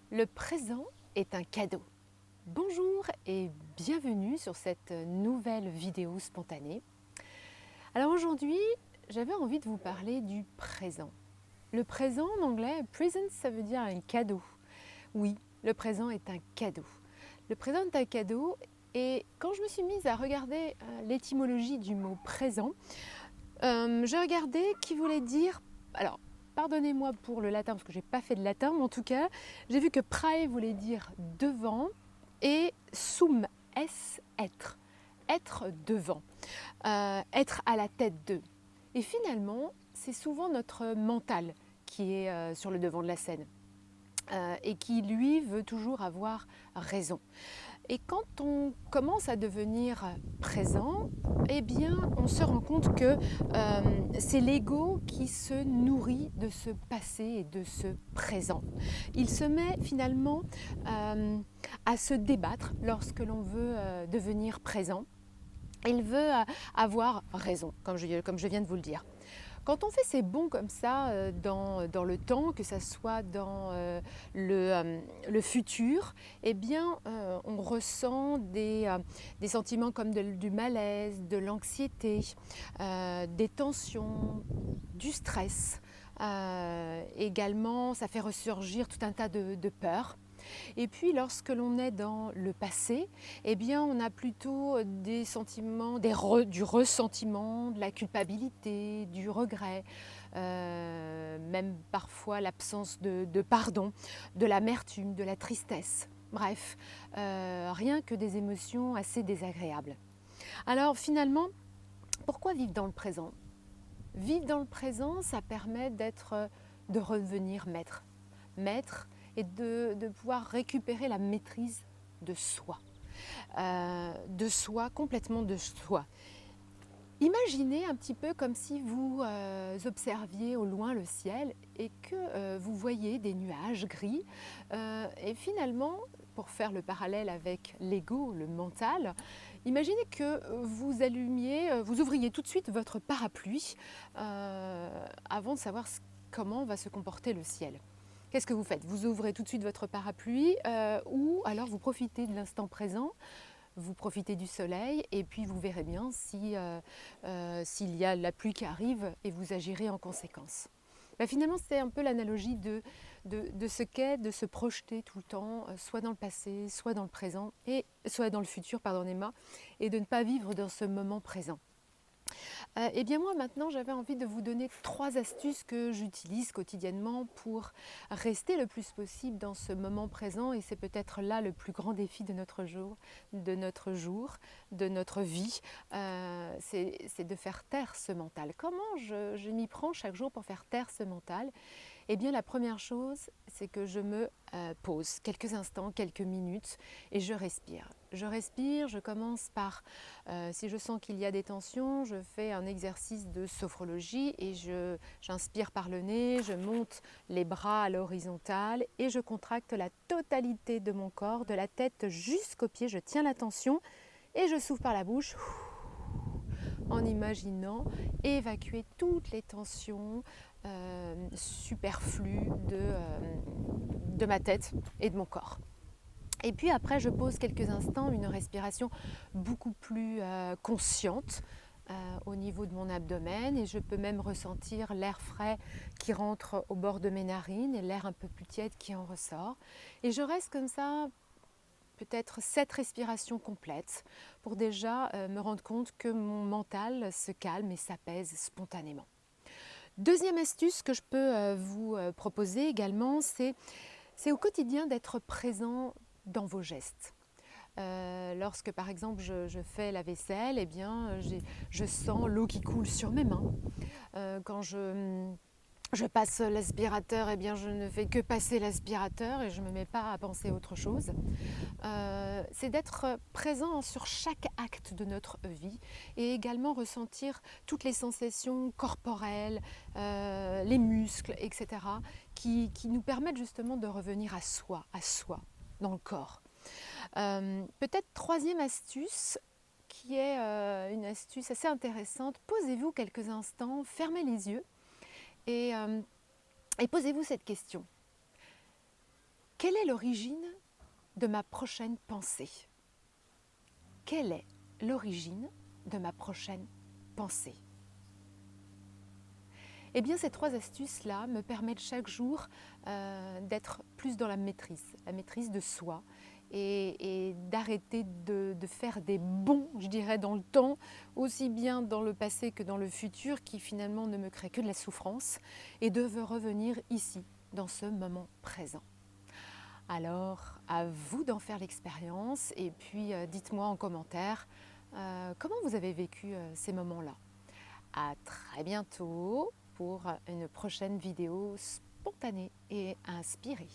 Le présent est un cadeau. Bonjour et bienvenue sur cette nouvelle vidéo spontanée. Alors aujourd'hui, j'avais envie de vous parler du présent. Le présent en anglais, present, ça veut dire un cadeau. Oui, le présent est un cadeau. Le présent est un cadeau et quand je me suis mise à regarder l'étymologie du mot présent, j'ai regardé qui voulait dire... Alors, pardonnez-moi pour le latin parce que je n'ai pas fait de latin, mais en tout cas, j'ai vu que prae voulait dire devant et sum, être, être devant, être à la tête d'eux. Et finalement, c'est souvent notre mental qui est sur le devant de la scène et qui, lui, veut toujours avoir raison. Et quand on commence à devenir présent, eh bien, on se rend compte que c'est l'ego qui se nourrit de ce passé et de ce présent. Il se met finalement à se débattre lorsque l'on veut devenir présent. Il veut avoir raison, comme je viens de vous le dire. Quand on fait ces bonds comme ça dans le temps, que ce soit dans le futur, eh bien, on ressent des sentiments comme du malaise, de l'anxiété, des tensions, du stress. Également, ça fait ressurgir tout un tas de peurs. Et puis lorsque l'on est dans le passé, eh bien on a plutôt des sentiments, du ressentiment, de la culpabilité, du regret, même parfois l'absence de pardon, de l'amertume, de la tristesse. Bref, rien que des émotions assez désagréables. Alors finalement, pourquoi vivre dans le présent ? Vivre dans le présent, ça permet de redevenir maître. Maître et de pouvoir récupérer la maîtrise de soi, complètement de soi. Imaginez un petit peu comme si vous observiez au loin le ciel et que vous voyez des nuages gris et finalement, pour faire le parallèle avec l'ego, le mental, imaginez que vous ouvriez tout de suite votre parapluie avant de savoir comment va se comporter le ciel. Qu'est-ce que vous faites ? Vous ouvrez tout de suite votre parapluie ou alors vous profitez de l'instant présent, vous profitez du soleil et puis vous verrez bien s'il y a la pluie qui arrive et vous agirez en conséquence. Finalement, c'est un peu l'analogie de ce qu'est de se projeter tout le temps, soit dans le passé, soit dans le présent, soit dans le futur, pardonnez-moi, et de ne pas vivre dans ce moment présent. Eh bien moi maintenant j'avais envie de vous donner 3 astuces que j'utilise quotidiennement pour rester le plus possible dans ce moment présent et c'est peut-être là le plus grand défi de notre jour, de notre vie, c'est de faire taire ce mental. Comment je m'y prends chaque jour pour faire taire ce mental ? Eh bien la première chose, c'est que je me pose quelques instants, quelques minutes et je respire. Je commence par, si je sens qu'il y a des tensions, je fais un exercice de sophrologie et j'inspire par le nez, je monte les bras à l'horizontale et je contracte la totalité de mon corps, de la tête jusqu'aux pieds, je tiens la tension et je souffle par la bouche en imaginant évacuer toutes les tensions superflues de ma tête et de mon corps. Et puis après, je pose quelques instants une respiration beaucoup plus consciente au niveau de mon abdomen et je peux même ressentir l'air frais qui rentre au bord de mes narines et l'air un peu plus tiède qui en ressort. Et je reste comme ça peut-être 7 respirations complètes pour déjà me rendre compte que mon mental se calme et s'apaise spontanément. Deuxième astuce que je peux vous proposer également, c'est au quotidien d'être présent dans vos gestes. Lorsque par exemple je fais la vaisselle, eh bien, je sens l'eau qui coule sur mes mains. Quand je passe l'aspirateur, eh bien, je ne fais que passer l'aspirateur et je ne me mets pas à penser à autre chose. C'est d'être présent sur chaque acte de notre vie et également ressentir toutes les sensations corporelles, les muscles, etc., qui nous permettent justement de revenir à soi, dans le corps. Peut-être troisième astuce, qui est une astuce assez intéressante, posez-vous quelques instants, fermez les yeux et posez-vous cette question. Quelle est l'origine de ma prochaine pensée? Quelle est l'origine de ma prochaine pensée? Eh bien, ces 3 astuces-là me permettent chaque jour d'être plus dans la maîtrise de soi et d'arrêter de faire des bonds, je dirais, dans le temps, aussi bien dans le passé que dans le futur, qui finalement ne me créent que de la souffrance, et de revenir ici, dans ce moment présent. Alors, à vous d'en faire l'expérience et puis dites-moi en commentaire comment vous avez vécu ces moments-là. À très bientôt pour une prochaine vidéo spontanée et inspirée.